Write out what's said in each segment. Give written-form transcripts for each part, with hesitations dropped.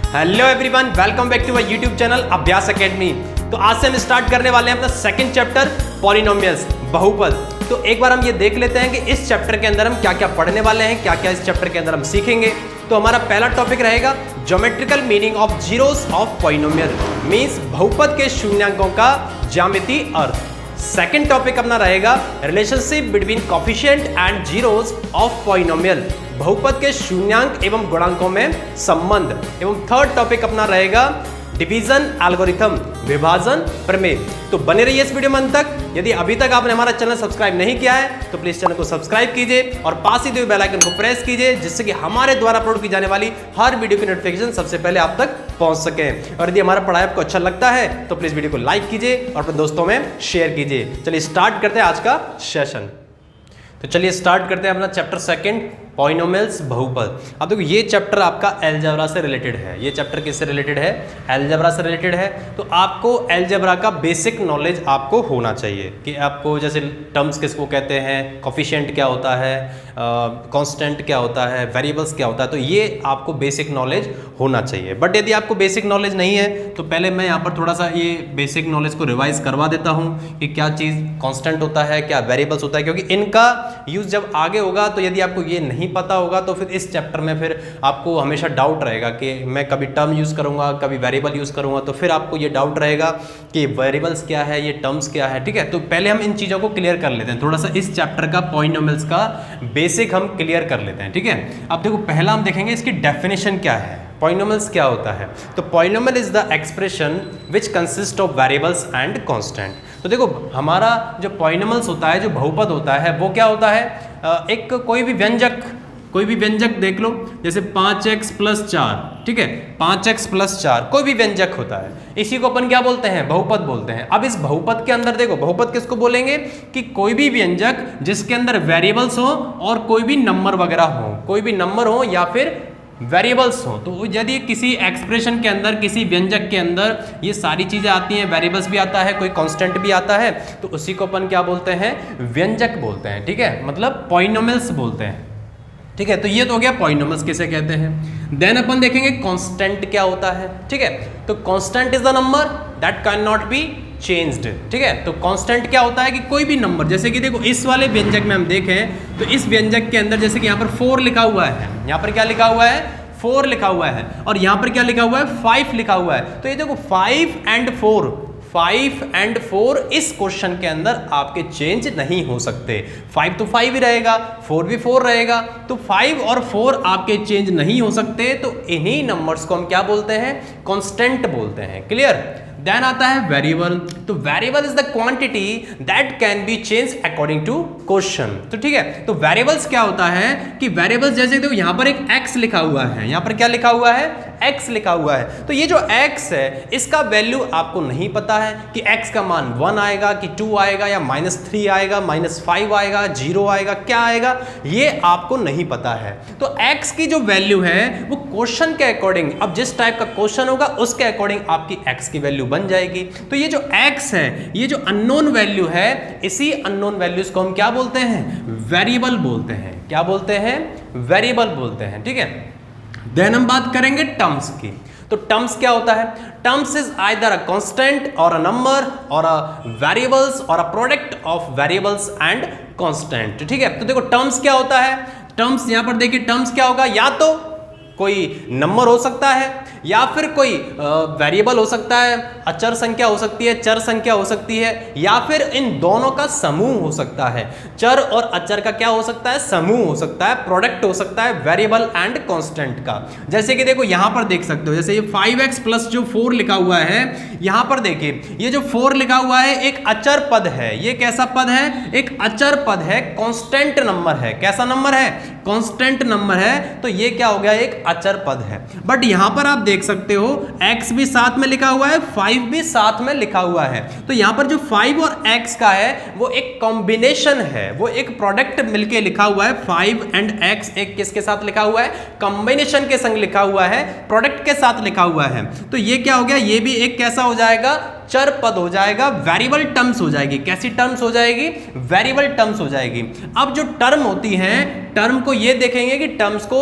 Hello everyone, welcome back to my YouTube channel Abhyas academy. तो आज से हम स्टार्ट करने वाले हैं अपना सेकंड चैप्टर पॉलिनोमियल्स, बहुपद। तो एक बार हम ये देख लेते हैं कि इस चैप्टर के अंदर हम क्या क्या पढ़ने वाले हैं, क्या क्या इस चैप्टर के अंदर हम सीखेंगे। तो हमारा पहला टॉपिक रहेगा geometrical meaning of zeros of polynomial, means बहुपद के शून्यांकों का ज्यामितीय अर्थ। सेकंड टॉपिक अपना रहेगा relationship between coefficient and zeros of polynomial, बहुपद के शून्यांक एवं गुणांकों में संबंध। एवं थर्ड टॉपिक अपना रहेगा डिवीजन एल्गोरिथम, विभाजन प्रमेय। तो बने रहिए इस वीडियो में अंत तक। यदि अभी तक आपने हमारा चैनल सब्सक्राइब नहीं किया है तो प्लीज चैनल को सब्सक्राइब कीजिए और पास ही दिए बेल आइकन को प्रेस कीजिए, जिससे कि हमारे द्वारा अपलोड की जाने वाली हर वीडियो की नोटिफिकेशन सबसे पहले आप तक पहुंच सके। और यदि हमारा पढ़ाई आपको अच्छा लगता है तो प्लीज वीडियो को लाइक कीजिए और अपने दोस्तों में शेयर कीजिए। चलिए स्टार्ट करते हैं आज का सेशन। तो चलिए स्टार्ट करते हैं अपना चैप्टर सेकंड पॉलिनोमियल्स, बहुपद। अब देखो ये चैप्टर आपका अलजेब्रा से रिलेटेड है। ये चैप्टर किससे रिलेटेड है? अलजेब्रा से रिलेटेड है। तो आपको अलजेब्रा का बेसिक नॉलेज आपको होना चाहिए कि आपको जैसे टर्म्स किसको कहते हैं, कोफिशिएंट क्या होता है, कांस्टेंट क्या होता है, वेरिएबल्स क्या होता है। तो ये आपको बेसिक नॉलेज होना चाहिए। बट यदि आपको बेसिक नॉलेज नहीं है तो पहले मैं यहाँ पर थोड़ा सा ये बेसिक नॉलेज को रिवाइज करवा देता हूँ कि क्या चीज़ कांस्टेंट होता है, क्या वेरिएबल्स होता है, क्योंकि इनका यूज जब आगे होगा तो यदि आपको ये नहीं पता होगा तो फिर इस चैप्टर में फिर आपको हमेशा डाउट रहेगा कि मैं कभी टर्म यूज करूंगा, कभी वेरिएबल यूज करूंगा, तो फिर आपको ये डाउट रहेगा कि वेरिएबल्स क्या है, ये टर्म्स क्या है। ठीक है, तो पहले हम इन चीजों को क्लियर कर लेते हैं। थोड़ा सा इस चैप्टर का पॉलिनोमियल्स का बेसिक हम क्लियर कर लेते हैं। ठीक है, अब देखो पहला हम देखेंगे इसकी डेफिनेशन क्या है, पॉलिनोमियल्स क्या होता है। तो polynomial is the expression which consist of variables and constant. तो देखो हमारा जो पॉलिनोमियल्स होता है, जो बहुपद होता है, वो क्या होता है, एक कोई भी व्यंजक देख लो, जैसे 5x + 4, ठीक है, 5x + 4 कोई भी व्यंजक होता है, इसी को अपन क्या बोलते हैं, बहुपद बोलते हैं। अब इस बहुपद के अंदर देखो, बहुपद किसको बोलेंगे कि कोई भी व्यंजक जिसके अंदर वेरिएबल्स हो और कोई भी नंबर वगैरह हो, कोई भी नंबर हो या फिर वेरिएबल्स हो। तो यदि किसी एक्सप्रेशन के अंदर, किसी व्यंजक के अंदर ये सारी चीजें आती हैं, वेरिएबल्स भी आता है, कोई कांस्टेंट भी आता है, तो उसी को अपन क्या बोलते हैं, व्यंजक बोलते हैं। ठीक है, मतलब पॉलिनोमियल्स बोलते हैं। ठीक है, तो ये तो हो गया पॉलिनोमियल्स किसे कहते हैं। देन अपन देखेंगे कांस्टेंट क्या होता है। ठीक है, तो constant is the number that can not be changed. ठीक है, तो कांस्टेंट क्या होता है कि कोई भी नंबर, जैसे कि देखो इस वाले व्यंजक में हम देखें तो इस व्यंजक के अंदर जैसे कि यहाँ पर 4 लिखा हुआ है, यहाँ पर क्या लिखा हुआ है, 4 लिखा हुआ है, और यहाँ पर क्या लिखा हुआ है, 5 लिखा हुआ है। तो ये देखो 5 and 4 इस क्वेश्चन के अंदर आपके चेंज नहीं हो सकते। 5 तो 5 ही रहेगा, 4 भी 4 रहेगा, तो 5 और 4 आपके चेंज नहीं हो सकते। तो इन्हीं नंबर्स को हम क्या बोलते हैं, कांस्टेंट बोलते हैं। क्लियर। देन आता है वेरिएबल। तो variable is the quantity that can be change according to question. तो ठीक है, तो वेरिएबल्स क्या होता है कि वेरिएबल्स जैसे देखो यहाँ पर एक x लिखा हुआ है, यहाँ पर क्या लिखा हुआ है, x लिखा हुआ है। तो ये जो x है इसका वैल्यू आपको नहीं पता है कि x का मान 1 आएगा कि 2 आएगा या -3 आएगा, -5 आएगा, 0 आएगा, क्या आएगा, ये आपको नहीं पता है। तो x की जो वैल्यू है वो क्वेश्चन के अकॉर्डिंग, अब जिस टाइप का क्वेश्चन होगा उसके अकॉर्डिंग आपकी x की वैल्यू बन जाएगी। तो ये जो x है, ये जो अननोन वैल्यू है, इसी अननोन वैल्यूज को हम क्या बोलते हैं, वेरिएबल बोलते हैं। क्या बोलते हैं, वेरिएबल बोलते हैं। ठीक है, देन हम बात करेंगे टर्म्स की। तो टर्म्स क्या होता है, terms is either a constant और अ नंबर और अ वेरिएबल्स और a product of variables and constant. ठीक है, तो देखो टर्म्स क्या होता है, टर्म्स यहां पर देखिए, टर्म्स क्या होगा, या तो कोई नंबर हो सकता है या फिर कोई वेरिएबल हो सकता है, अचर संख्या हो सकती है, चर संख्या हो सकती है, या फिर इन दोनों का समूह हो सकता है। चर और अचर का क्या हो सकता है, समूह हो सकता है, प्रोडक्ट हो सकता है वेरिएबल एंड कांस्टेंट का। जैसे कि देखो यहां पर देख सकते हो, जैसे ये 5x + जो 4 लिखा हुआ है, यहां पर देखिए ये जो 4 लिखा हुआ है एक अचर पद है। ये कैसा पद है, एक अचर पद है, कांस्टेंट नंबर है। कैसा नंबर है, कांस्टेंट नंबर है। तो ये क्या हो गया, एक अचर पद है। बट यहां पर आप देख सकते हो x भी साथ में लिखा हुआ है, 5 भी साथ में लिखा हुआ है। तो यहां पर जो 5 और x का है वो एक कॉम्बिनेशन है, वो एक प्रोडक्ट मिलके लिखा हुआ है। 5 and x एक किसके साथ लिखा हुआ है, कॉम्बिनेशन के संग लिखा हुआ है, प्रोडक्ट के साथ लिखा हुआ है। तो ये क्या हो गया, ये भी एक कैसा हो जाएगा, चर पद हो जाएगा, वेरिएबल टर्म्स हो जाएगी। कैसी टर्म्स हो जाएगी? वेरिएबल टर्म्स हो जाएगी। अब जो टर्म होती है, टर्म को ये देखेंगे कि टर्म्स को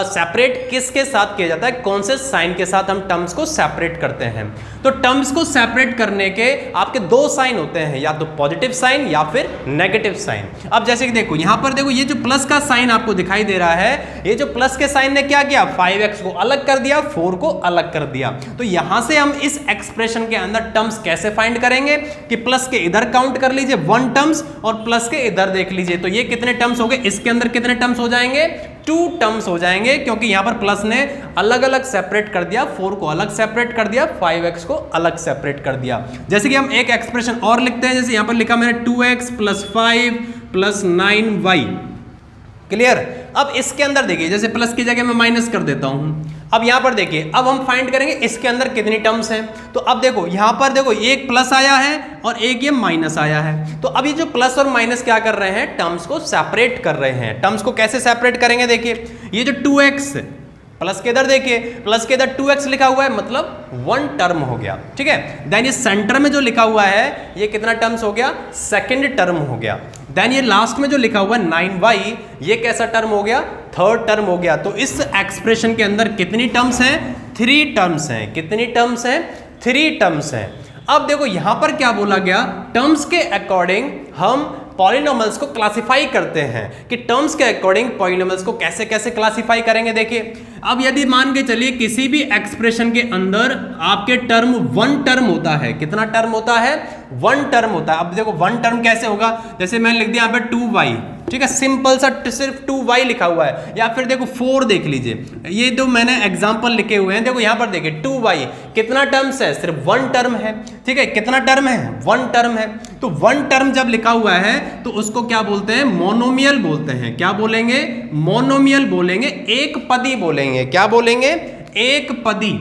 सेपरेट किसके साथ किया जाता है, कौन से साइन के साथ हम टर्म्स को सेपरेट करते हैं। तो टर्म्स को सेपरेट करने के आपके दो साइन होते हैं, या तो पॉजिटिव साइन या फिर नेगेटिव साइन। अब जैसे कि देखो यहां पर देखो, ये जो प्लस का साइन आपको दिखाई दे रहा है, ये जो प्लस के साइन ने क्या किया, 5x को अलग कर दिया, 4 को अलग कर दिया। तो यहां से हम इस एक्सप्रेशन के अंदर टर्म्स कैसे फाइंड करेंगे कि प्लस के इधर काउंट कर लीजिए 1 टर्म्स और प्लस के इधर देख लीजिए, तो ये कितने टर्म्स हो गए, इसके अंदर कितने टर्म्स हो जाएंगे, 2 टर्म्स हो जाएंगे, क्योंकि यहां पर प्लस ने अलग अलग सेपरेट कर दिया, 4 को अलग सेपरेट कर दिया, 5x को अलग सेपरेट कर दिया। जैसे कि हम एक एक्सप्रेशन और लिखते हैं, जैसे यहां पर लिखा मैंने 2x + 5 + 9y। क्लियर? अब इसके अंदर देखिए, जैसे प्लस की जगह मैं माइनस कर देता हूं। अब यहां पर देखिए, अब हम फाइंड करेंगे इसके अंदर कितनी टर्म्स हैं। तो अब देखो यहां पर देखो, एक प्लस आया है और एक ये माइनस आया है। तो अभी जो प्लस और माइनस क्या कर रहे हैं, टर्म्स को सेपरेट कर रहे हैं। टर्म्स को कैसे सेपरेट करेंगे, देखिए ये जो 2x प्लस के इधर देखिए, प्लस के इधर 2x लिखा हुआ है, मतलब 1 टर्म हो गया। ठीक है, देन ये सेंटर में जो लिखा हुआ है, ये कितना टर्म्स हो गया, सेकंड टर्म हो गया। देन ये लास्ट में जो लिखा हुआ है 9y, ये कैसा टर्म हो गया, थर्ड टर्म हो गया। तो इस एक्सप्रेशन के अंदर कितनी टर्म्स हैं, 3 टर्म्स हैं। कितनी टर्म्स हैं, 3 टर्म्स हैं। अब देखो यहां पर क्या बोला गया, टर्म्स के अकॉर्डिंग हम पॉलिनोमियल्स को क्लासिफाई करते हैं, कि टर्म्स के अकॉर्डिंग पॉलिनोमियल्स को कैसे कैसे क्लासिफाई करेंगे। देखिए अब यदि मान के चलिए किसी भी एक्सप्रेशन के अंदर आपके टर्म 1 टर्म होता है, कितना टर्म होता है, 1 टर्म होता है। अब देखो 1 टर्म कैसे होगा, जैसे मैंने लिख दिया यहाँ पे 2y, ठीक है, सिंपल सा सिर्फ 2y लिखा हुआ है। या फिर देखो 4 देख लीजिए, ये जो मैंने एग्जांपल लिखे हुए हैं, देखो यहाँ पर देखिए 2y कितना टर्म्स है, सिर्फ 1 टर्म है। ठीक है, कितना टर्म है, 1 टर्म है। तो 1 टर्म जब लिखा हुआ है तो उसको क्या बोलते हैं, मोनोमियल बोलते हैं। क्या बोलेंगे, मोनोमियल बोलेंगे, एक पदी बोलेंगे। क्या बोलेंगे, एक पदी,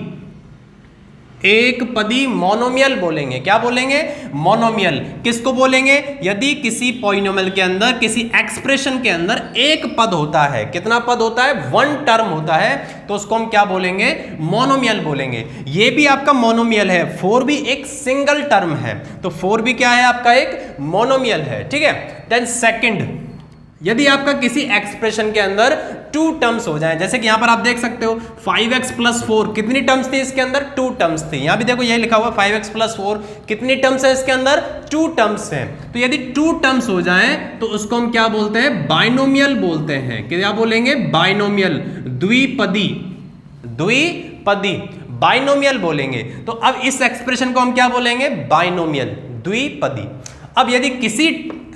एक पदी मोनोमियल बोलेंगे। क्या बोलेंगे, मोनोमियल। किसको बोलेंगे, यदि किसी पॉलिनोमियल के अंदर, किसी एक्सप्रेशन के अंदर एक पद होता है, कितना पद होता है, 1 टर्म होता है, तो उसको हम क्या बोलेंगे, मोनोमियल बोलेंगे। ये भी आपका मोनोमियल है, 4 भी एक सिंगल टर्म है, तो 4 भी क्या है, आपका एक मोनोमियल है। ठीक है, देन सेकंड, यदि आपका किसी एक्सप्रेशन के अंदर 2 टर्म्स हो जाएं, जैसे कि यहां पर आप देख सकते हो 5x + 4, कितनी टर्म्स थी इसके अंदर, 2 टर्म्स थी। यहां भी देखो यही लिखा हुआ 5x + 4, कितनी टर्म्स है इसके अंदर, 2 टर्म्स हैं। तो यदि 2 टर्म्स हो जाएं तो उसको हम क्या बोलते हैं, बाइनोमियल बोलते हैं। क्या बोलेंगे, बाइनोमियल, द्विपदी, द्विपदी, बाइनोमियल बोलेंगे। तो अब इस एक्सप्रेशन को हम क्या बोलेंगे, बाइनोमियल, द्विपदी। अब यदि किसी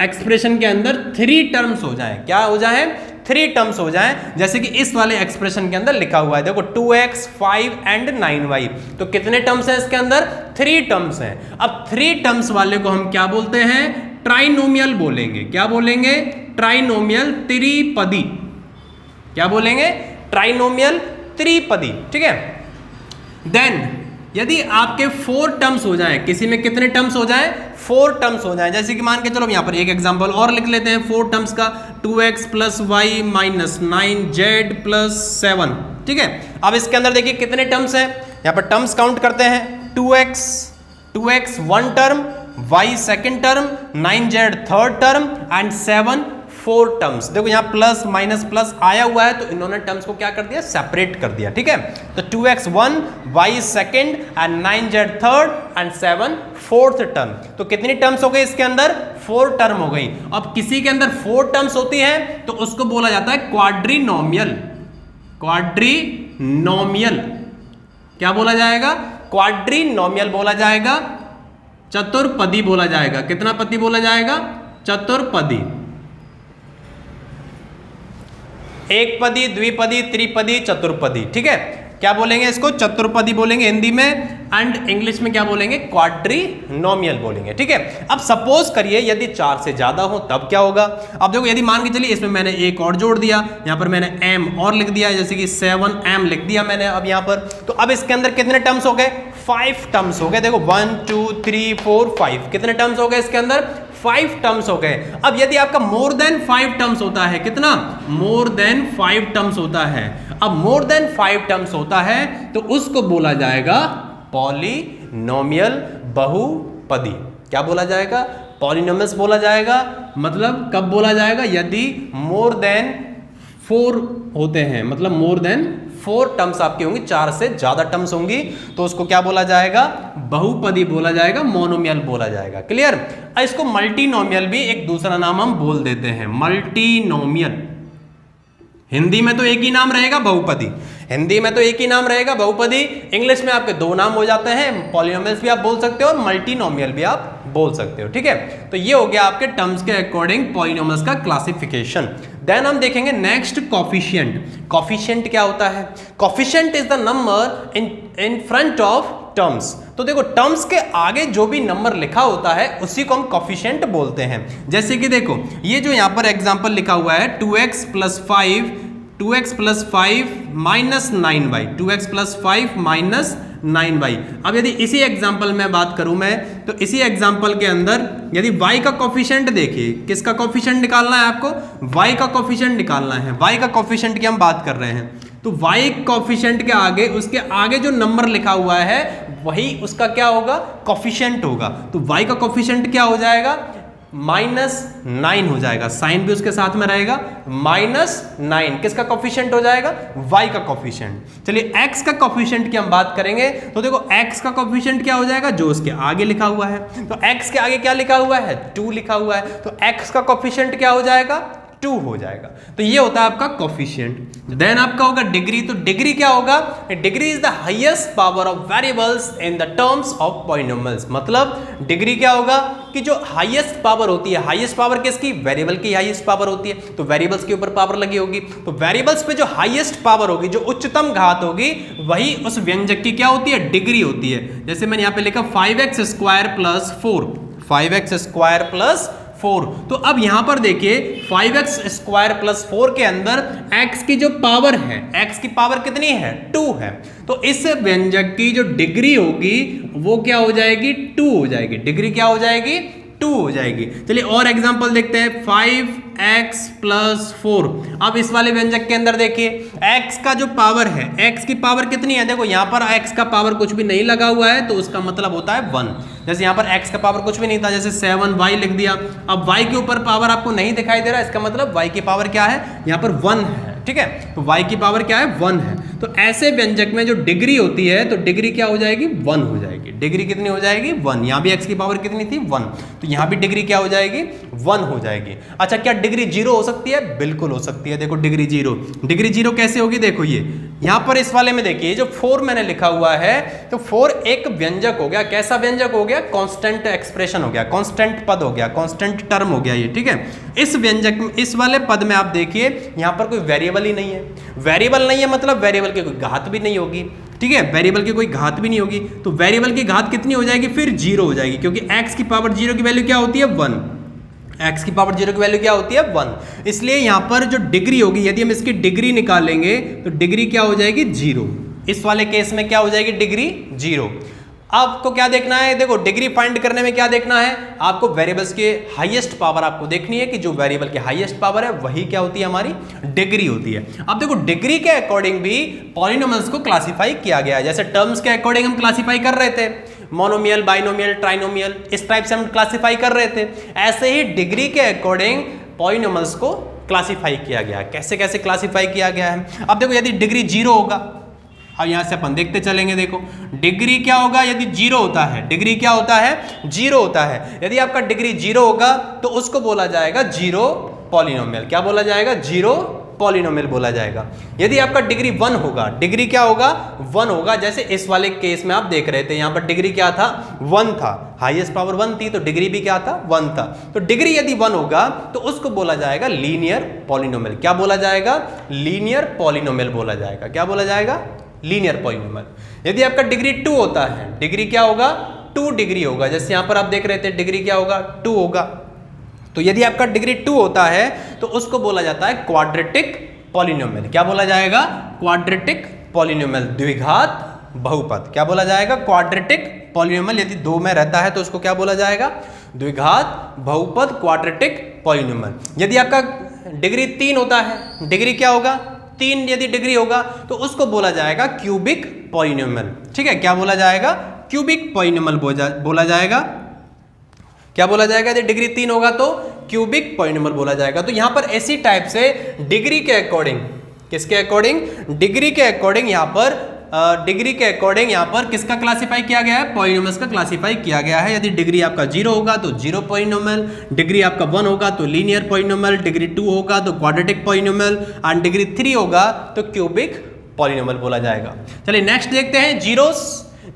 एक्सप्रेशन के अंदर 3 टर्म्स हो जाएं, क्या हो जाएं, 3 टर्म्स हो जाएं, जैसे कि इस वाले एक्सप्रेशन के अंदर लिखा हुआ है, देखो 2x, 5 एंड 9y, तो कितने टर्म्स हैं इसके अंदर, 3 टर्म्स हैं। अब 3 टर्म्स वाले को हम क्या बोलते हैं, ट्राइनोमियल बोलेंगे। क्या बोलेंगे, ट्राइनोमियल, त्रिपदी। क्या बोलेंगे, ट्राइनोमियल, त्रिपदी। ठीक है, देन यदि आपके 4 टर्म्स हो जाएं, किसी में कितने टर्म्स हो जाएं, 4 टर्म्स हो जाएं, जैसे कि मान के चलो यहाँ पर एक एग्जांपल और लिख लेते हैं 4 टर्म्स का, 2x + y - 9z + 7। ठीक है, अब इसके अंदर देखिए कितने टर्म्स हैं, यहाँ पर टर्म्स काउंट करते हैं, 2x 1 term, y second term, 9z third term and 7 4 terms. देखो यहाँ प्लस माइनस प्लस आया हुआ है, तो इन्होंने टर्म्स को क्या कर दिया, सेपरेट कर दिया। ठीक है, तो 2x 1, y second and 9z third and 7 fourth term. तो कितनी टर्म्स हो गई इसके अंदर, 4 टर्म हो गई। अब किसी के अंदर 4 टर्म्स होती है तो उसको बोला जाता है क्वाड्रीनोमियल। क्वाड्रीनोमियल क्या बोला जाएगा, क्वाड्रीनोमियल बोला जाएगा, चतुर्पदी बोला जाएगा। कितना पदी बोला जाएगा, चतुर्पदी। एक पदी, द्विपदी, त्रिपदी, चतुर्पदी। ठीक है, क्या बोलेंगे इसको, चतुर्पदी बोलेंगे हिंदी में, एंड इंग्लिश में क्या बोलेंगे, क्वाड्रीनोमियल बोलेंगे। ठीक है, अब सपोज करिए यदि 4 से ज्यादा हो तब क्या होगा। अब देखो यदि मान के चलिए इसमें मैंने एक और जोड़ दिया, यहां पर मैंने m और लिख दिया, जैसे कि 7m लिख दिया मैंने अब यहां पर, तो अब इसके अंदर कितने टर्म्स हो गए, 5 टर्म्स हो गए। देखो 1 2 3 4 5, कितने टर्म्स हो गए इसके अंदर, 5 टर्म्स हो गए। अब यदि आपका मोर देन 5 टर्म्स होता है, कितना, मोर देन 5 टर्म्स होता है। अब मोर देन 5 टर्म्स होता है तो उसको बोला जाएगा पॉलिनोमियल बहुपदी। क्या बोला जाएगा? पॉलिनोमियल्स बोला जाएगा। मतलब कब बोला जाएगा? यदि मोर देन 4 होते हैं, मतलब मोर देन 4 टर्म्स आपकी होंगी, 4 से ज्यादा टर्म्स होंगी, तो उसको क्या बोला जाएगा? बहुपदी बोला जाएगा, मोनोमियल बोला जाएगा। क्लियर? इसको मल्टीनोमियल भी एक दूसरा नाम हम बोल देते हैं, मल्टीनोमियल। हिंदी में तो एक ही नाम रहेगा, बहुपदी। हिंदी में तो एक ही नाम रहेगा, बहुपदी। इंग्लिश में आपके 2 नाम हो जाते हैं, पॉलिनोमियल्स भी आप बोल सकते हो और मल्टीनोमियल भी आप बोल सकते हो। ठीक है, तो ये हो गया आपके टर्म्स के अकॉर्डिंग पॉलिनोमियल्स का क्लासिफिकेशन। देन हम देखेंगे नेक्स्ट कोफिशिएंट। कोफिशिएंट क्या होता है? Coefficient is the number in front of terms. तो देखो, टर्म्स के आगे जो भी नंबर लिखा होता है उसी को हम कोफिशिएंट बोलते हैं। जैसे कि देखो, ये जो यहाँ पर एग्जांपल लिखा हुआ है 2x + 5 minus 9y, 2x + 5 minus 9y। अब यदि इसी एग्जांपल में बात करूं मैं, तो इसी एग्जांपल के अंदर यदि y का कोफिशिएंट देखिए, किसका कोफिशिएंट निकालना है आपको? y का कोफिशिएंट निकालना है। y का कोफिशिएंट की हम बात कर रहे हैं, तो y कोफिशिएंट के आगे, उसके आगे जो नंबर लिखा हुआ है वही उसका क्या होगा? कोफिशिएंट होगा। तो y का कोफिशिएंट क्या हो जाएगा? -9 हो जाएगा, साइन भी उसके साथ में रहेगा, -9 किसका कोफिशिएंट हो जाएगा? y का कोफिशिएंट। चलिए x का कोफिशिएंट की हम बात करेंगे, तो देखो x का कोफिशिएंट क्या हो जाएगा? जो उसके आगे लिखा हुआ है, तो x के आगे क्या लिखा हुआ है? 2 लिखा हुआ है, तो x का कोफिशिएंट क्या हो जाएगा? 2 हो जाएगा। तो ये होता है आपका कोफिशिएंट। देन आपका होगा डिग्री। तो डिग्री क्या होगा? Degree is the highest power of variables in the terms of polynomials. मतलब डिग्री क्या होगा कि जो हाईएस्ट पावर होती है, हाईएस्ट पावर किसकी? वेरिएबल की हाईएस्ट पावर होती है, तो वेरिएबल्स के ऊपर पावर लगी होगी, तो वेरिएबल्स पे जो हाईएस्ट पावर होगी, जो उच्चतम घात होगी, वही उस व्यंजक की क्या होती है? डिग्री होती है। जैसे मैंने यहाँ पे लिखा 5x² + 4, 5x² + 4। तो अब यहां पर देखिए 5x² + 4 के अंदर x की जो पावर है, x की पावर कितनी है? 2 है। तो इस व्यंजक की जो डिग्री होगी वो क्या हो जाएगी? 2 हो जाएगी। डिग्री क्या हो जाएगी? 2 हो जाएगी। चलिए और एग्जांपल देखते हैं, 5x + 4। अब इस वाले व्यंजक के अंदर देखिए x का जो पावर है, x की पावर कितनी है? देखो यहाँ पर x का पावर कुछ भी नहीं लगा हुआ है, तो उसका मतलब होता है 1। जैसे यहाँ पर x का पावर कुछ भी नहीं था, जैसे 7y लिख दिया। अब y के ऊपर पावर आपको नहीं दिखाई दे रहा, इसका मतलब y की पावर क्या है? यहाँ पर 1 है। ठीक है, तो y की पावर क्या है? 1 है। तो ऐसे व्यंजक में जो डिग्री होती है, तो डिग्री क्या हो जाएगी? 1 हो जाएगी। डिग्री कितनी हो जाएगी? 1। यहाँ भी x की पावर कितनी थी? 1। तो यहाँ भी डिग्री क्या हो जाएगी? 1 हो जाएगी। अच्छा, क्या डिग्री 0 हो सकती है? बिल्कुल हो सकती है। देखो डिग्री 0, डिग्री 0 कैसे होगी? देखो ये यहाँ पर इस वाले में देखिए, जो 4 मैंने लिखा हुआ है, तो 4 एक व्यंजक हो गया। कैसा व्यंजक हो गया? कांस्टेंट एक्सप्रेशन हो गया, कांस्टेंट पद हो गया, कांस्टेंट टर्म हो गया ये। ठीक है, इस व्यंजक में, इस वाले पद में आप देखिए यहाँ पर कोई वेरिएबल ही नहीं है। वेरिएबल नहीं है मतलब वेरिएबल की कोई घात भी नहीं होगी। ठीक है, वेरिएबल की कोई घात भी नहीं होगी, तो वेरिएबल की घात कितनी हो जाएगी? फिर 0 हो जाएगी, क्योंकि x की पावर 0 की वैल्यू क्या होती है? 1। x की पावर 0 की वैल्यू क्या होती है? 1। इसलिए यहाँ पर जो डिग्री होगी, यदि हम इसकी डिग्री निकालेंगे तो डिग्री क्या हो जाएगी? 0। इस वाले केस में क्या हो जाएगी? डिग्री 0। आपको क्या देखना है? देखो डिग्री फाइंड करने में क्या देखना है? आपको वेरिएबल्स के हाईएस्ट पावर आपको देखनी है, कि जो वेरिएबल की हाईएस्ट पावर है वही क्या होती है? हमारी डिग्री होती है। अब देखो डिग्री के अकॉर्डिंग भी पॉलिनोमियल्स को क्लासिफाई किया गया है। जैसे टर्म्स के अकॉर्डिंग हम क्लासिफाई कर रहे थे, मोनोमियल, बाइनोमियल, ट्राइनोमियल, इस टाइप से हम क्लासिफाई कर रहे थे। ऐसे ही डिग्री के अकॉर्डिंग पॉलिनोमियल्स को क्लासिफाई किया गया है। कैसे कैसे क्लासिफाई किया गया है? अब देखो यदि डिग्री 0 होगा, अब यहां से अपन देखते चलेंगे। देखो डिग्री क्या होगा यदि 0 होता है? डिग्री क्या होता है? 0 होता है। यदि आपका डिग्री 0 होगा तो उसको बोला जाएगा 0 पॉलिनोमियल। क्या बोला जाएगा? 0 पॉलिनोमियल बोला जाएगा। यदि आपका डिग्री 1 होगा, डिग्री क्या होगा? 1 होगा। जैसे इस वाले केस में आप देख रहे थे, यहां पर डिग्री क्या था? 1 था, हाईएस्ट पावर 1 थी, तो डिग्री भी क्या था? 1 था। तो डिग्री यदि 1 होगा तो उसको बोला जाएगा लीनियर पॉलिनोमियल। क्या बोला जाएगा? लीनियर पॉलिनोमियल बोला जाएगा। क्या बोला जाएगा? Linear polynomial. यदि आपका डिग्री 2 होता है, डिग्री क्या होगा? 2 डिग्री होगा। जैसे यहां पर आप देख रहे थे डिग्री क्या होगा? 2 होगा। तो यदि आपका डिग्री 2 होता है तो उसको बोला जाता है क्वाड्रेटिक पॉलिनोमियल। क्या बोला जाएगा? क्वाड्रेटिक पॉलिनोमियल, द्विघात बहुपद। क्या बोला जाएगा? Quadratic polynomial. यदि 2 में रहता है तो उसको क्या बोला जाएगा? द्विघात बहुपद, क्वाड्रेटिक पॉलिनोमियल। यदि आपका डिग्री 3 होता है, डिग्री क्या होगा? 3 यदि डिग्री होगा तो उसको बोला जाएगा क्यूबिक पॉलिनोमियल। ठीक है, क्या बोला जाएगा? क्यूबिक पॉलिनोमियल बोला जाएगा। क्या बोला जाएगा? यदि डिग्री 3 होगा तो क्यूबिक पॉलिनोमियल बोला जाएगा। तो यहां पर ऐसी टाइप से डिग्री के अकॉर्डिंग, किसके अकॉर्डिंग? डिग्री के अकॉर्डिंग यहां पर किसका क्लासिफाई किया गया है? पॉलिनोमियल्स का क्लासिफाई किया गया है। यदि डिग्री आपका 0 होगा तो जीरो पॉलिनोमियल, डिग्री आपका 1 होगा तो लीनियर पॉलिनोमियल, डिग्री 2 होगा तो क्वाड्रेटिक पॉलिनोमियल एंड डिग्री 3 होगा तो क्यूबिक पॉलिनोमियल बोला जाएगा। चलिए नेक्स्ट देखते हैं जीरोस।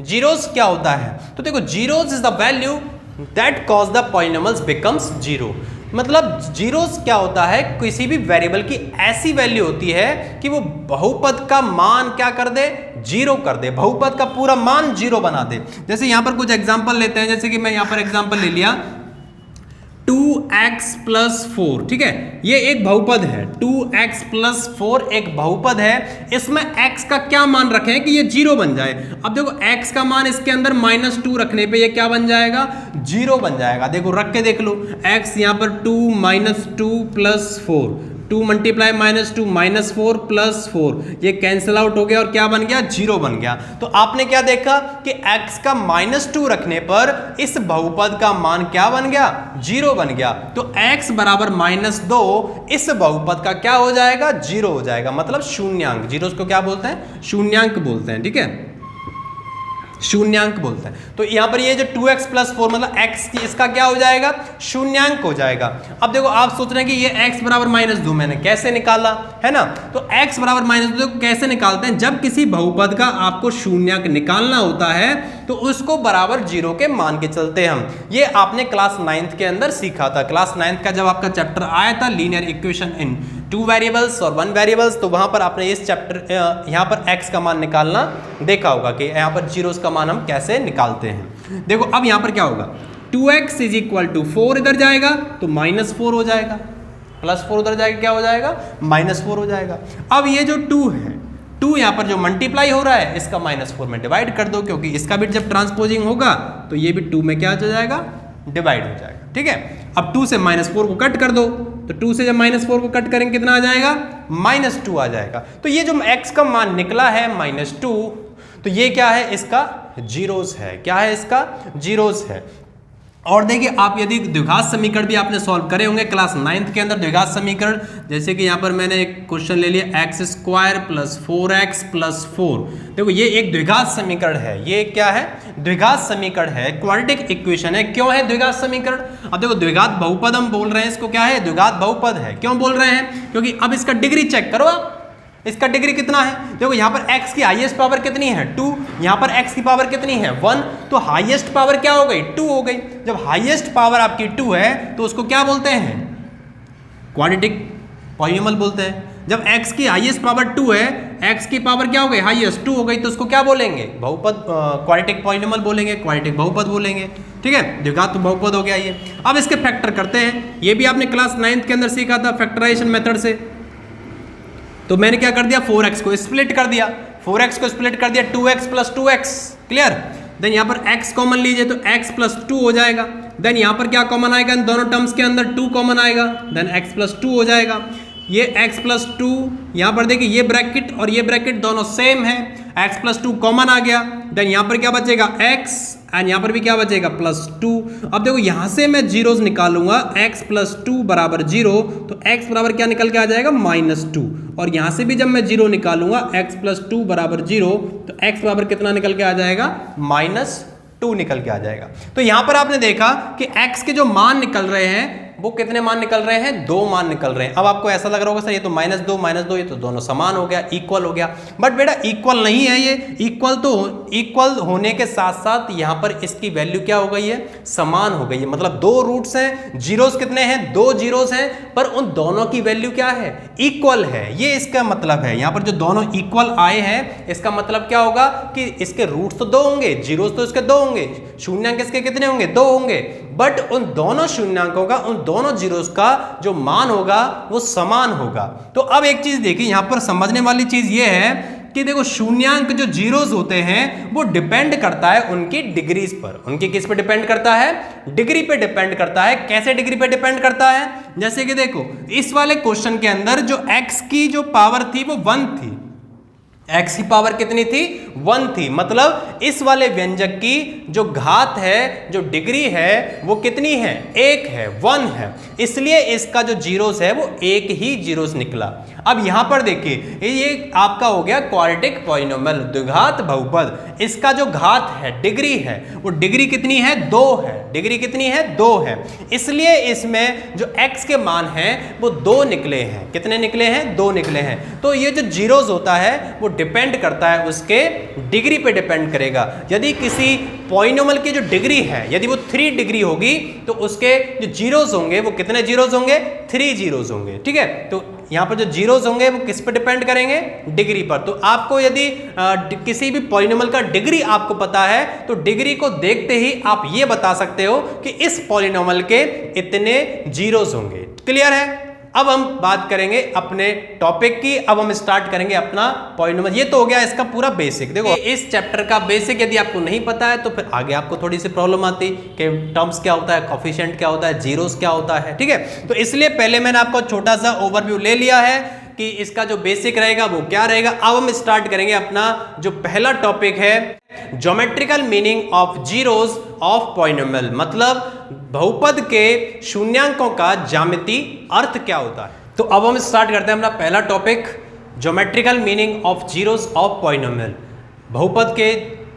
जीरोस क्या होता है? तो देखो, zeros is the value that cause the polynomials becomes zero. मतलब जीरोस क्या होता है? किसी भी वेरिएबल की ऐसी वैल्यू होती है कि वो बहुपद का मान क्या कर दे? जीरो कर दे, बहुपद का पूरा मान जीरो बना दे। जैसे यहां पर कुछ एग्जांपल लेते हैं, जैसे कि मैं यहां पर एग्जांपल ले लिया 2x + 4। ठीक है, ये एक बहुपद है, 2x + 4 एक बहुपद है। इसमें x का क्या मान रखें कि ये जीरो बन जाए? अब देखो, x का मान इसके अंदर -2 रखने पे ये क्या बन जाएगा? जीरो बन जाएगा। देखो रख के देख लो, x यहां पर 2 - 2 + 4, 2 × -2 -4 + 4, ये कैंसिल आउट हो गया और क्या बन गया? जीरो बन गया। तो आपने क्या देखा कि x का -2 रखने पर इस बहुपद का मान क्या बन गया? जीरो बन गया। तो x बराबर -2 इस बहुपद का क्या हो जाएगा? जीरो हो जाएगा, मतलब शून्यांक। जीरो को क्या बोलते हैं? शून्यांक बोलते हैं। ठीक है, शून्यांक बोलते हैं। तो यहां पर ये जो 2x + 4 मतलब x की, इसका क्या हो जाएगा? शून्यांक हो जाएगा। अब देखो, आप सोच रहे हैं कि ये x बराबर -2 मैंने कैसे निकाला, है ना? तो x बराबर -2 कैसे निकालते हैं? जब किसी बहुपद का आपको शून्यांक निकालना होता है तो उसको बराबर जीरो के मान के चलते हम। ये आपने क्लास 9th के अंदर सीखा था। क्लास 9th का जब आपका चैप्टर आया था लीनियर इक्वेशन इन 2 वेरिएबल्स और 1 वेरिएबल्स, तो वहां पर आपने इस चैप्टर यहां पर x का मान निकालना देखा होगा कि यहां पर जीरोस का मान हम कैसे निकालते हैं। देखो अब यहां पर क्या होगा? 2x = 4 इधर जाएगा तो -4 हो जाएगा, +4 उधर जाएगा, क्या हो जाएगा? -4 हो जाएगा। अब ये जो 2 है, 2 यहाँ पर जो मल्टीप्लाई हो रहा है इसका -4 में डिवाइड कर दो, क्योंकि इसका भी जब ट्रांसपोजिंग होगा तो ये भी 2 में क्या हो जाएगा? डिवाइड हो जाएगा। ठीक है, अब 2 से -4 को कट कर दो, तो 2 से जब -4 को कट करेंगे कितना आ जाएगा? -2 आ जाएगा। तो ये जो x का मान निकला है -2, तो ये क्या है? इसका जीरोस है। क्या है? इसका जीरोस है। और देखिए, आप यदि द्विघात समीकरण भी आपने सॉल्व करे होंगे क्लास 9th के अंदर, द्विघात समीकरण, जैसे कि यहाँ पर मैंने एक क्वेश्चन ले लिया x² + 4x + 4। देखो ये एक द्विघात समीकरण है। ये क्या है? द्विघात समीकरण है, क्वाड्रेटिक इक्वेशन है। क्यों है द्विघात समीकरण? अब देखो, द्विघात बहुपद हम बोल रहे हैं, इसको क्या है? द्विघात बहुपद है। क्यों बोल रहे हैं? क्योंकि अब इसका डिग्री चेक करो आप, इसका डिग्री कितना है? देखो यहाँ पर x की हाईएस्ट पावर कितनी है? 2। यहाँ पर x की पावर कितनी है? 1। तो हाईएस्ट पावर क्या हो गई? 2 हो गई। जब हाईएस्ट पावर आपकी 2 है तो उसको क्या बोलते हैं? क्वाड्रेटिक पॉलिनोमियल बोलते हैं। जब x की हाईएस्ट पावर 2 है, x की पावर क्या हो गई? हाईएस्ट 2 हो गई, तो उसको क्या बोलेंगे? बहुपद, क्वाड्रेटिक पॉलिनोमियल बोलेंगे, क्वाड्रेटिक बहुपद बोलेंगे। ठीक है, द्विघात तो बहुपद हो गया ये। अब इसके फैक्टर करते हैं। ये भी आपने क्लास 9th के अंदर सीखा था फैक्टराइजेशन मेथड से। तो मैंने क्या कर दिया? 4x को स्प्लिट कर दिया, 4x को स्प्लिट कर दिया 2x + 2x। क्लियर? देन यहाँ पर x कॉमन लीजिए तो x + 2 हो जाएगा। देन यहाँ पर क्या कॉमन आएगा? इन दोनों टर्म्स के अंदर 2 कॉमन आएगा, देन x + 2 हो जाएगा। ये x + 2, यहाँ पर देखिए ये ब्रैकेट और ये ब्रैकेट दोनों सेम है, x + 2 कॉमन आ गया। देन यहाँ पर क्या बचेगा? x, एंड यहाँ पर भी क्या बचेगा? +2। अब देखो यहाँ से मैं जीरोस निकालूंगा, x + 2 = 0, तो x बराबर क्या निकल के आ जाएगा? -2। और यहाँ से भी जब मैं 0 निकालूंगा, x + 2 = 0, तो x बराबर कितना निकल के आ जाएगा? -2 निकल के आ जाएगा। तो यहाँ पर आपने देखा कि x के जो मान निकल रहे हैं वो कितने मान निकल रहे हैं? 2 मान निकल रहे हैं। अब आपको ऐसा लग रहा होगा सर ये तो -2 ये तो दोनों समान हो गया, इक्वल हो गया। बट बेटा इक्वल नहीं है ये। इक्वल होने के साथ साथ यहाँ पर इसकी वैल्यू क्या हो गई है? समान हो गई है। मतलब 2 रूट्स हैं, जीरोस कितने हैं? 2 जीरोस हैं, पर उन दोनों की वैल्यू क्या है? इक्वल है। ये इसका मतलब है। यहाँ पर जो दोनों इक्वल आए हैं, इसका मतलब क्या होगा कि इसके रूट्स तो 2 होंगे, जीरोस तो इसके 2 होंगे, शून्यांक इसके कितने होंगे? 2 होंगे। बट उन दोनों शून्यांकों का, उन दोनों जीरोस का जो मान होगा वो समान होगा। तो अब एक चीज देखिए, यहां पर समझने वाली चीज ये है कि देखो शून्यांक जो जीरोस होते हैं वो डिपेंड करता है उनकी डिग्रीज पर। उनकी किस पे डिपेंड करता है? डिग्री पे डिपेंड करता है। कैसे डिग्री पे डिपेंड करता है? जैसे कि देखो इस वाले क्वेश्चन के अंदर जो x की जो पावर थी वो 1 थी। x की पावर कितनी थी? 1 थी। मतलब इस वाले व्यंजक की जो घात है, जो डिग्री है, वो कितनी है? 1 है, 1 है। इसलिए इसका जो जीरोस है वो एक ही जीरोस निकला। अब यहां पर देखिए ये आपका हो गया क्वाड्रेटिक पॉलिनोमियल, द्विघात बहुपद। इसका जो घात है, डिग्री है, वो डिग्री कितनी है? 2 है। डिग्री कितनी है? 2 है। इसलिए इसमें जो x के मान हैं वो 2 निकले हैं। कितने निकले हैं? 2 निकले हैं। तो ये जो जीरोस होता है वो डिपेंड करता है उसके डिग्री पे डिपेंड करेगा। यदि किसी पॉलिनोमियल की जो डिग्री है यदि वो 3 डिग्री होगी तो उसके जो जीरोस होंगे वो कितने जीरोस होंगे? 3 जीरोस होंगे। ठीक है, तो यहां पर जो जीरोस होंगे वो किस पे डिपेंड करेंगे? डिग्री पर। तो आपको यदि किसी भी पॉलिनोमियल का डिग्री आपको पता है तो डिग्री को देखते ही आप ये बता सकते हो कि इस पॉलिनोमियल के इतने जीरोस होंगे। क्लियर है? अब हम बात करेंगे अपने टॉपिक की। अब हम स्टार्ट करेंगे अपना पॉलिनोमियल। ये तो हो गया इसका पूरा बेसिक। देखो इस चैप्टर का बेसिक यदि आपको नहीं पता है तो फिर आगे आपको थोड़ी सी प्रॉब्लम आती कि टर्म्स क्या होता है, कोफिशिएंट क्या होता है, जीरोस क्या होता है। ठीक है, तो इसलिए पहले मैंने आपको छोटा सा ओवरव्यू ले लिया है कि इसका जो बेसिक रहेगा वो क्या रहेगा। अब हम स्टार्ट करेंगे अपना जो पहला टॉपिक है, geometrical meaning of zeros of polynomial. मतलब बहुपद के शून्यांकों का ज्यामितीय अर्थ क्या होता है। तो अब हम स्टार्ट करते हैं अपना पहला topic, geometrical meaning of zeros of polynomial, बहुपद के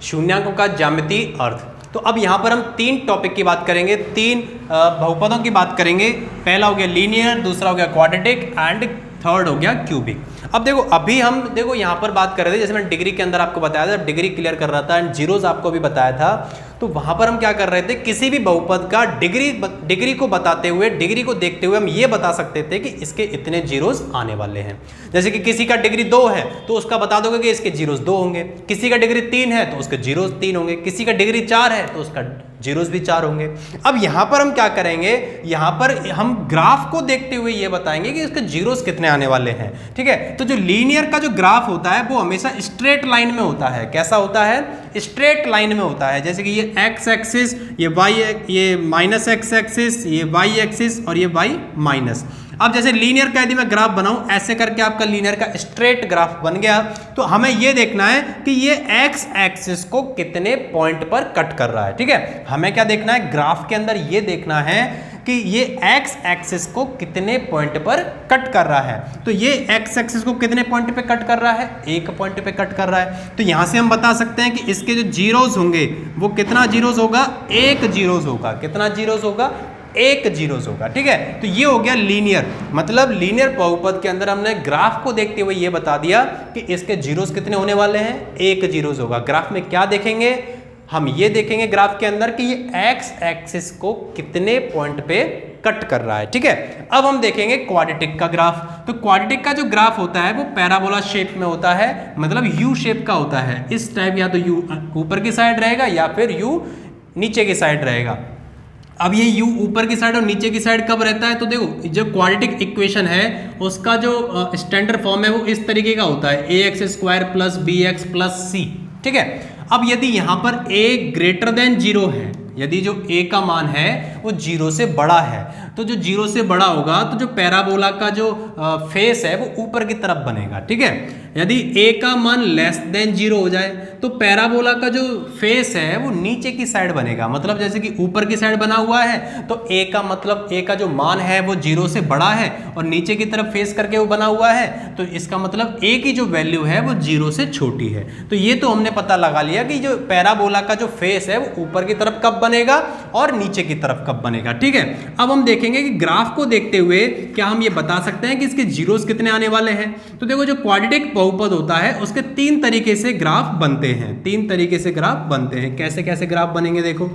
शून्यांकों का ज्यामितीय अर्थ। तो अब यहाँ पर हम 3 टॉपिक की बात करेंगे, 3 बहुपदों की बात करेंगे। पहला हो गया लीनियर, दूसरा हो गया क्वाड्रेटिक एंड थर्ड हो गया क्यूबिक। अब देखो अभी हम देखो यहाँ पर बात कर रहे थे, जैसे मैंने डिग्री के अंदर आपको बताया था, डिग्री क्लियर कर रहा था एंड जीरोस आपको भी बताया था। तो वहां पर हम क्या कर रहे थे, किसी भी बहुपद का डिग्री को बताते हुए, डिग्री को देखते हुए हम ये बता सकते थे कि इसके इतने जीरोस आने वाले हैं। जैसे कि किसी का डिग्री 2 है तो उसका बता दोगे कि इसके जीरोस 2 होंगे। किसी का डिग्री 3 है तो उसके जीरोस 3 होंगे। किसी का डिग्री 4 है तो उसका जीरोस भी 4 होंगे। अब यहां पर हम क्या करेंगे, यहां पर हम ग्राफ को देखते हुए ये बताएंगे कि इसके जीरोस कितने आने वाले हैं। ठीक है, तो जो लीनियर का जो ग्राफ होता है वो हमेशा स्ट्रेट लाइन में होता है। कैसा होता है? स्ट्रेट लाइन में होता है। जैसे कि ये x एक्सिस, ये y, ये माइनस x एक्सिस, ये y एक्सिस और ये y माइनस। अब जैसे लीनियर का यदि मैं ग्राफ बनाऊं, ऐसे करके आपका लीनियर का स्ट्रेट ग्राफ बन गया। तो हमें ये देखना है कि ये x एक्सिस को कितने पॉइंट पर कट कर रहा है। ठीक है, हमें क्या देखना है ग्राफ के अंदर, ये देखना है कि ये x एक्सिस को कितने पॉइंट पर कट कर रहा है। तो ये x एक्सिस को कितने पॉइंट पे कट कर रहा है? 1 पॉइंट पे कट कर रहा है। तो यहां से हम बता सकते हैं कि इसके जो जीरोस होंगे वो कितना जीरोस होगा? 1 जीरोस होगा। कितना जीरोस होगा? 1 जीरोस होगा। ठीक है, तो ये हो गया लीनियर। मतलब लीनियर बहुपद के अंदर हमने ग्राफ को देखते हुए ये बता दिया कि इसके जीरोस कितने होने वाले हैं? 1 जीरोस होगा। ग्राफ में क्या देखेंगे हम? ये देखेंगे ग्राफ के अंदर कि ये x एक्सिस को कितने पॉइंट पे कट कर रहा है। ठीक है, अब हम देखेंगे क्वाड्रेटिक का ग्राफ। तो क्वाड्रेटिक का जो ग्राफ होता है वो पैराबोला शेप में होता है, मतलब यू शेप का होता है। इस टाइप, या तो यू ऊपर की साइड रहेगा या फिर यू नीचे की साइड रहेगा। अब ये u ऊपर की साइड और नीचे की साइड कब रहता है? तो देखो जो क्वाड्रेटिक इक्वेशन है उसका जो स्टैंडर्ड फॉर्म है वो इस तरीके का होता है, ax² plus bx plus c। ठीक है, अब यदि यहाँ पर a ग्रेटर देन 0 है, यदि जो a का मान है वो 0 से बड़ा है, तो जो 0 से बड़ा होगा तो जो पैराबोला का जो फेस है वो ऊपर की तरफ बनेगा। ठीक है, यदि a का मान लेस देन 0 हो जाए तो पैराबोला का जो फेस है वो नीचे की साइड बनेगा। मतलब जैसे कि ऊपर की साइड बना हुआ है तो a का मतलब a का जो मान है वो 0 से बड़ा है और नीचे की तरफ फेस करके वो बना हुआ है, तो इसका मतलब a की जो वैल्यू है वो 0 से छोटी है। तो ये तो हमने पता लगा लिया कि जो पैराबोला का जो फेस है वो ऊपर की तरफ कब बनेगा और नीचे की तरफ कब बनेगा। ठीक है, अब हम देखेंगे कि ग्राफ को देखते हुए क्या हम ये बता सकते हैं कि इसके जीरोस कितने आने वाले हैं। तो देखो जो क्वाड्रेटिक बहुपद होता है उसके 3 तरीके से ग्राफ बनते हैं। 3 तरीके से ग्राफ बनते हैं। कैसे कैसे ग्राफ बनेंगे देखो,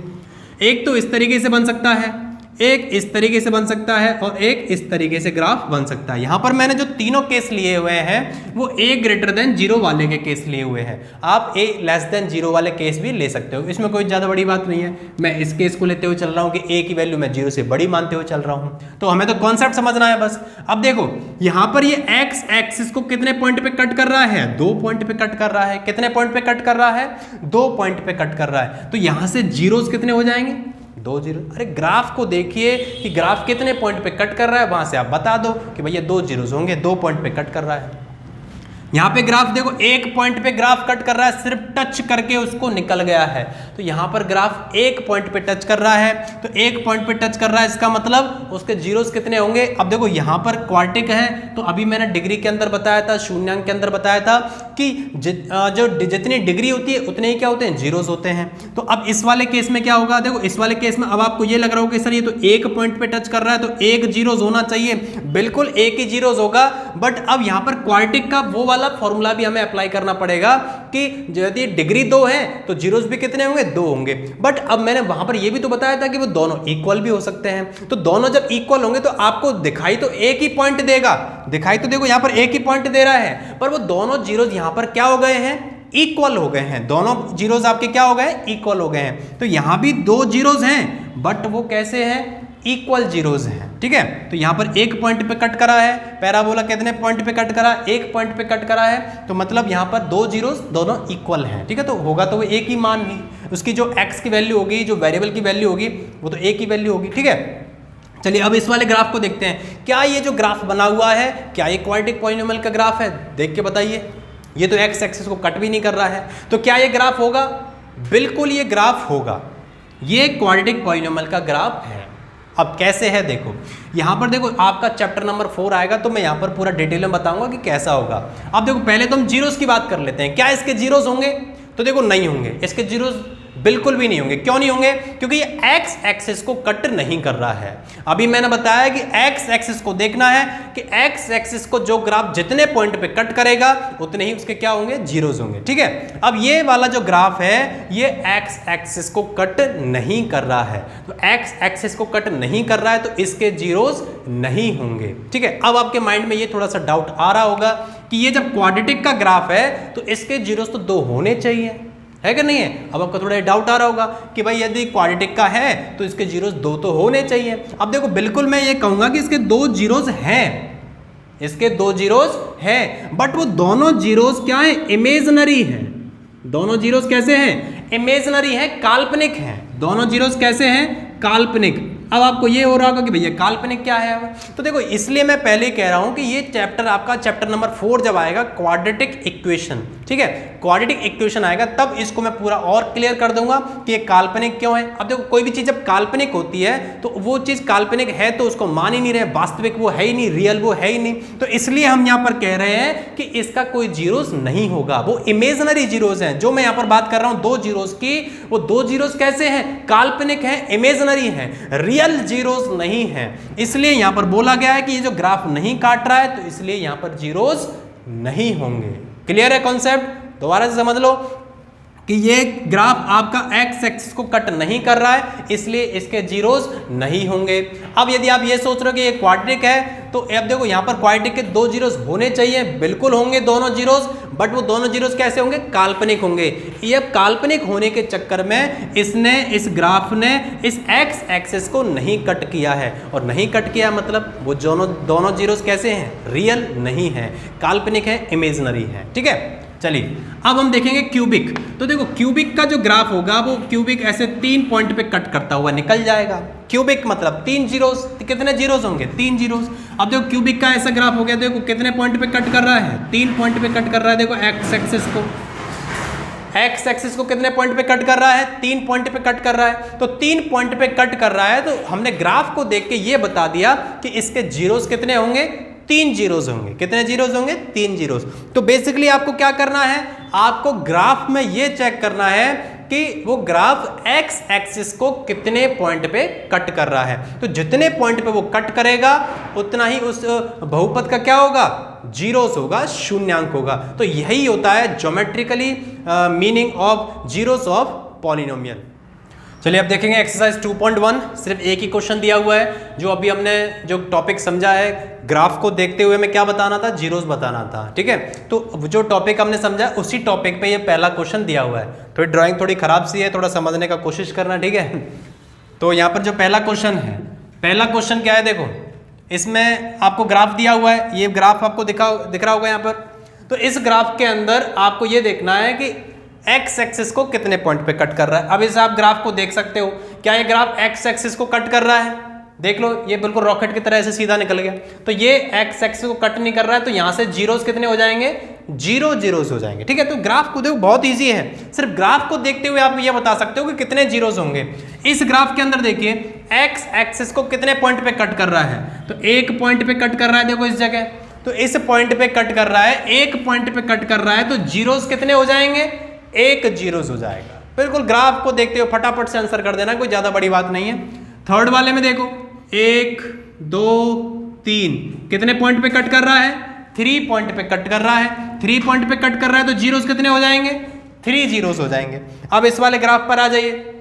एक तो इस तरीके से बन सकता है, एक इस तरीके से बन सकता है और एक इस तरीके से ग्राफ बन सकता है। यहां पर मैंने जो तीनों केस लिए हुए हैं वो a ग्रेटर देन 0 वाले के केस लिए हुए हैं। आप a लेस देन 0 वाले केस भी ले सकते हो, इसमें कोई ज़्यादा बड़ी बात नहीं है। मैं इस केस को लेते हुए चल रहा हूं कि a की वैल्यू मैं 0 से बड़ी मानते हुए चल रहा हूं, तो हमें तो कॉन्सेप्ट समझना है बस। अब देखो यहां पर ये x एक्सिस को कितने पॉइंट पे कट कर रहा है, 2 पॉइंट पे कट कर रहा है। कितने पॉइंट पे कट कर रहा है, 2 पॉइंट पे कट कर रहा है। तो यहां से जीरोस कितने हो जाएंगे, 2 जीरो। अरे ग्राफ को देखिए कि ग्राफ कितने पॉइंट पे कट कर रहा है, वहां से आप बता दो कि भैया 2 जीरोस होंगे, 2 पॉइंट पे कट कर रहा है। यहाँ पे ग्राफ देखो 1 पॉइंट पे ग्राफ कट कर रहा है, सिर्फ टच करके उसको निकल गया है। तो यहाँ पर ग्राफ 1 पॉइंट पे टच कर रहा है, तो 1 पॉइंट पे टच कर रहा है, इसका मतलब उसके जीरोस कितने होंगे। अब देखो यहाँ पर क्वार्टिक है, तो अभी मैंने डिग्री के अंदर बताया था, शून्यांक के अंदर बताया था कि जो जितनी डिग्री होती है उतने ही क्या होते हैं, जीरोस होते हैं। तो अब इस वाले केस में क्या होगा, देखो इस वाले केस में अब आपको ये लग रहा होगा कि सर ये तो 1 पॉइंट पे टच कर रहा है तो 1 जीरोस होना चाहिए, बिल्कुल 1 ही जीरोस होगा। बट अब यहाँ पर क्वार्टिक का वो वाला फॉर्मूला भी हमें अप्लाई करना पड़ेगा कि यदि डिग्री 2 है तो जीरोस भी कितने होंगे, 2 होंगे। बट अब मैंने वहां पर यह भी तो बताया था कि वो दोनों इक्वल भी हो सकते हैं। तो दोनों जब इक्वल होंगे तो आपको दिखाई तो एक ही पॉइंट देगा, दिखाई तो देखो यहां पर एक ही पॉइंट दे रहा है, पर वो दोनों जीरोस यहां पर क्या हो गए हैं, इक्वल हो गए हैं। दोनों जीरोस आपके क्या हो गए, इक्वल हो गए हैं। तो यहां भी 2 जीरोस हैं बट वो कैसे हैं, इक्वल जीरोस हैं। ठीक है, तो यहां पर 1 पॉइंट पे कट करा है, पैराबोला कितने पॉइंट पे कट करा, 1 पॉइंट पे कट करा है, तो मतलब यहां पर 2 जीरोस दोनों इक्वल हैं। ठीक है, तो होगा तो वो एक ही मान ही, उसकी जो x की वैल्यू होगी, जो वेरिएबल की वैल्यू होगी वो तो एक ही वैल्यू होगी। ठीक है, चलिए अब इस वाले ग्राफ को देखते हैं। क्या ये जो ग्राफ बना हुआ है, क्या ये क्वाड्रेटिक पॉलिनोमियल का ग्राफ है, देख के बताइए। ये तो x एक्सिस को कट भी नहीं कर रहा है, तो क्या ये ग्राफ होगा, बिल्कुल ये ग्राफ होगा, ये क्वाड्रेटिक पॉलिनोमियल का ग्राफ है। अब कैसे है देखो, यहां पर देखो आपका चैप्टर नंबर 4 आएगा तो मैं यहां पर पूरा डिटेल में बताऊंगा कि कैसा होगा। अब देखो पहले तो हम जीरोस की बात कर लेते हैं। क्या इसके जीरोस होंगे, तो देखो नहीं होंगे, इसके जीरोस बिल्कुल भी नहीं होंगे। क्यों नहीं होंगे, क्योंकि ये x एक्सिस को कट नहीं कर रहा है। अभी मैंने बताया कि x एक्सिस को देखना है कि x एक्सिस को जो ग्राफ जितने पॉइंट पे कट करेगा उतने ही उसके क्या होंगे, जीरोस होंगे। ठीक है, अब ये वाला जो ग्राफ है ये x एक्सिस को कट नहीं कर रहा है, तो x एक्सिस को कट नहीं कर रहा है तो इसके जीरोस नहीं होंगे। ठीक है, अब आपके माइंड में ये थोड़ा सा डाउट आ रहा होगा कि ये जब क्वाड्रेटिक का ग्राफ है तो इसके जीरोस तो 2 होने चाहिए, है कि नहीं है। अब आपको थोड़ा डाउट आ रहा होगा कि भाई यदि क्वाड्रेटिक का है तो इसके जीरोस 2 तो होने चाहिए। अब देखो बिल्कुल मैं ये कहूंगा कि इसके 2 जीरोस हैं, इसके 2 जीरोस हैं, बट वो दोनों जीरोस क्या है, इमेजिनरी हैं। दोनों जीरोस कैसे हैं, इमेजिनरी हैं, काल्पनिक हैं। दोनों जीरोस कैसे हैं, काल्पनिक। अब आपको ये हो रहा होगा कि भैया काल्पनिक क्या है। अब तो देखो इसलिए मैं पहले ही कह रहा हूं कि ये चैप्टर आपका चैप्टर नंबर 4 जब आएगा क्वाड्रेटिक इक्वेशन, ठीक है, क्वाड्रेटिक इक्वेशन आएगा तब इसको मैं पूरा और क्लियर कर दूंगा कि ये काल्पनिक क्यों है। अब देखो कोई भी चीज जब काल्पनिक होती है तो वो चीज काल्पनिक है तो उसको मान ही नहीं रहे, वास्तविक वो है ही नहीं, रियल वो है ही नहीं, तो इसलिए हम यहाँ पर कह रहे हैं कि इसका कोई जीरोस नहीं होगा, वो इमेजिनरी जीरोस हैं। जो मैं यहाँ पर बात कर रहा हूं 2 जीरोस की, वो 2 जीरोस कैसे हैं, काल्पनिक हैं, इमेजिनरी हैं, रियल जीरोस नहीं है। इसलिए यहां पर बोला गया है कि ये जो ग्राफ नहीं काट रहा है तो इसलिए यहां पर जीरोस नहीं होंगे। क्लियर है कॉन्सेप्ट, दोबारा से समझ लो कि ये ग्राफ आपका x एक्सिस को कट नहीं कर रहा है इसलिए इसके जीरोस नहीं होंगे। अब यदि आप ये सोच रहे हो कि ये क्वाड्रेटिक है तो अब देखो यहाँ पर क्वाड्रेटिक के 2 जीरोस होने चाहिए, बिल्कुल होंगे दोनों जीरोस, बट वो दोनों जीरोस कैसे होंगे, काल्पनिक होंगे। ये काल्पनिक होने के चक्कर में इसने, इस ग्राफ ने इस x एक्सिस को नहीं कट किया है, और नहीं कट किया मतलब वो दोनों जीरोस कैसे हैं, रियल नहीं है, काल्पनिक है, इमेजिनरी है। ठीक है, चलिए अब हम देखेंगे क्यूबिक। तो देखो क्यूबिक का जो ग्राफ होगा वो क्यूबिक ऐसे 3 पॉइंट पे कट करता हुआ निकल जाएगा। क्यूबिक मतलब 3 जीरोस, कितने जीरोस होंगे, 3 जीरोस। अब देखो क्यूबिक का ऐसा ग्राफ हो गया, देखो कितने पॉइंट पे कट कर रहा है, 3 पॉइंट पे कट कर रहा है। देखो एक्स एक्सिस को, एक्स एक्सिस को कितने पॉइंट पे कट कर रहा है, 3 पॉइंट पे कट कर रहा है। तो 3 पॉइंट पे कट कर रहा है तो हमने ग्राफ को देख के ये बता दिया कि इसके जीरोस कितने होंगे, 3 जीरोस होंगे। कितने जीरोस होंगे, 3 जीरोस। तो बेसिकली आपको क्या करना है, आपको ग्राफ में ये चेक करना है कि वो ग्राफ x एक्सिस को कितने पॉइंट पे कट कर रहा है। तो जितने पॉइंट पे वो कट करेगा उतना ही उस बहुपद का क्या होगा, जीरोस होगा, शून्यांक होगा। तो यही होता है geometrically meaning of zeros of polynomial. चलिए अब देखेंगे एक्सरसाइज 2.1। सिर्फ एक ही क्वेश्चन दिया हुआ है। जो अभी हमने जो टॉपिक समझा है, ग्राफ को देखते हुए हमें क्या बताना था, जीरोस बताना था। ठीक है, तो जो टॉपिक हमने समझा उसी टॉपिक पे ये पहला क्वेश्चन दिया हुआ है। थोड़ी ड्राइंग थोड़ी खराब सी है, थोड़ा समझने का कोशिश करना। ठीक है, तो यहाँ पर जो पहला क्वेश्चन है, पहला क्वेश्चन क्या है, देखो इसमें आपको ग्राफ दिया हुआ है। ये ग्राफ आपको दिख रहा होगा यहाँ पर। तो इस ग्राफ के अंदर आपको ये देखना है कि एक्स एक्सिस को कितने पॉइंट पे कट कर रहा है। अब इस आप ग्राफ को देख सकते हो, क्या ये ग्राफ एक्स एक्सिस को कट कर रहा है? देख लो, ये बिल्कुल रॉकेट की तरह ऐसे सीधा निकल गया। तो ये एक्स एक्सिस को कट नहीं कर रहा है, तो यहां से जीरोस कितने हो जाएंगे, जीरो जीरोस हो जाएंगे। ठीक है, तो ग्राफ को देखो बहुत ईजी है। सिर्फ ग्राफ को देखते हुए आप ये बता सकते हो कि कितने जीरोस होंगे। इस ग्राफ के अंदर देखिए एक्स एक्सिस को कितने पॉइंट पे कट कर रहा है, तो एक पॉइंट पे कट कर रहा है। देखो इस जगह, तो इस पॉइंट पे कट कर रहा है, एक पॉइंट पे कट कर रहा है, तो जीरोस कितने हो जाएंगे, एक जीरोस हो जाएगा। बिल्कुल ग्राफ को देखते हुए फटाफट से आंसर कर देना, कोई ज्यादा बड़ी बात नहीं है। थर्ड वाले में देखो 1 2 3 कितने पॉइंट पे कट कर रहा है, 3 पॉइंट पे कट कर रहा है। 3 पॉइंट पे कट कर रहा है, तो जीरोस कितने हो जाएंगे, 3 जीरोस हो जाएंगे। अब इस वाले ग्राफ पर आ जाइए।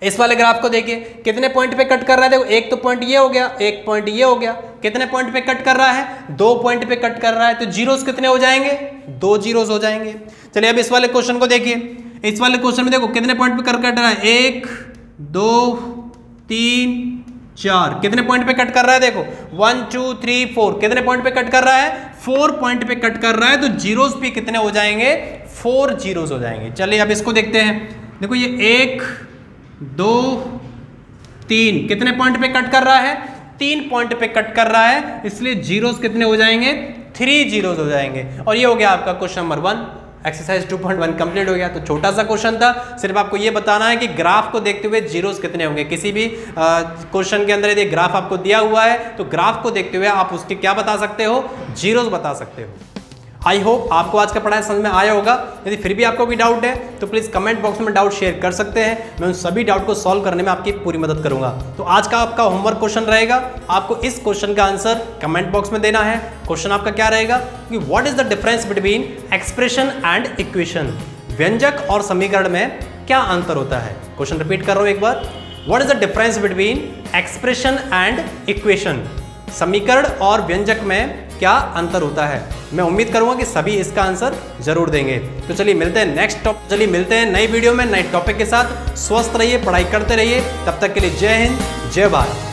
इस वाले ग्राफ को देखिए कितने पॉइंट पे कट कर रहा है। देखो एक तो पॉइंट ये हो गया, एक पॉइंट ये हो गया। कितने पॉइंट पे कट कर रहा है, 2 पॉइंट पे कट कर रहा है, तो जीरोस कितने हो जाएंगे, 2 जीरोस हो जाएंगे। चलिए अब इस वाले क्वेश्चन को देखिए। इस वाले क्वेश्चन में देखो कितने पॉइंट पे कट रहा है, 1 2 3 4 कितने पॉइंट पे कट कर रहा है, देखो 1 2 3 4 कितने पॉइंट पे कट कर रहा है, 4 पॉइंट पे कट कर रहा है, तो जीरोस भी कितने हो जाएंगे, 4 जीरोस हो जाएंगे। चलिए अब इसको देखते हैं। देखो ये 1 2 3 कितने पॉइंट पे कट कर रहा है, 3 पॉइंट पे कट कर रहा है, इसलिए जीरोस कितने हो जाएंगे, 3 जीरोस हो जाएंगे। और ये हो गया आपका क्वेश्चन नंबर 1। एक्सरसाइज 2.1 कंप्लीट हो गया। तो छोटा सा क्वेश्चन था, सिर्फ आपको ये बताना है कि ग्राफ को देखते हुए जीरोस कितने होंगे। किसी भी क्वेश्चन के अंदर यदि ग्राफ आपको दिया हुआ है, तो ग्राफ को देखते हुए आप उसके क्या बता सकते हो, जीरोस बता सकते हो। आई होप आपको आज का पढ़ाई समझ में आया होगा। यदि फिर भी आपको कोई डाउट है तो प्लीज़ कमेंट बॉक्स में डाउट शेयर कर सकते हैं। मैं उन सभी डाउट को सॉल्व करने में आपकी पूरी मदद करूंगा। तो आज का आपका होमवर्क क्वेश्चन रहेगा, आपको इस क्वेश्चन का आंसर कमेंट बॉक्स में देना है। क्वेश्चन आपका क्या रहेगा कि what is the difference between expression and equation. व्यंजक और समीकरण में क्या अंतर होता है। क्वेश्चन रिपीट कर रहा हूं एक बार। What is the difference between expression and equation. समीकरण और व्यंजक में क्या अंतर होता है। मैं उम्मीद करूंगा कि सभी इसका आंसर जरूर देंगे। तो चलिए मिलते हैं नई वीडियो में नए टॉपिक के साथ। स्वस्थ रहिए, पढ़ाई करते रहिए। तब तक के लिए जय हिंद, जय भारत।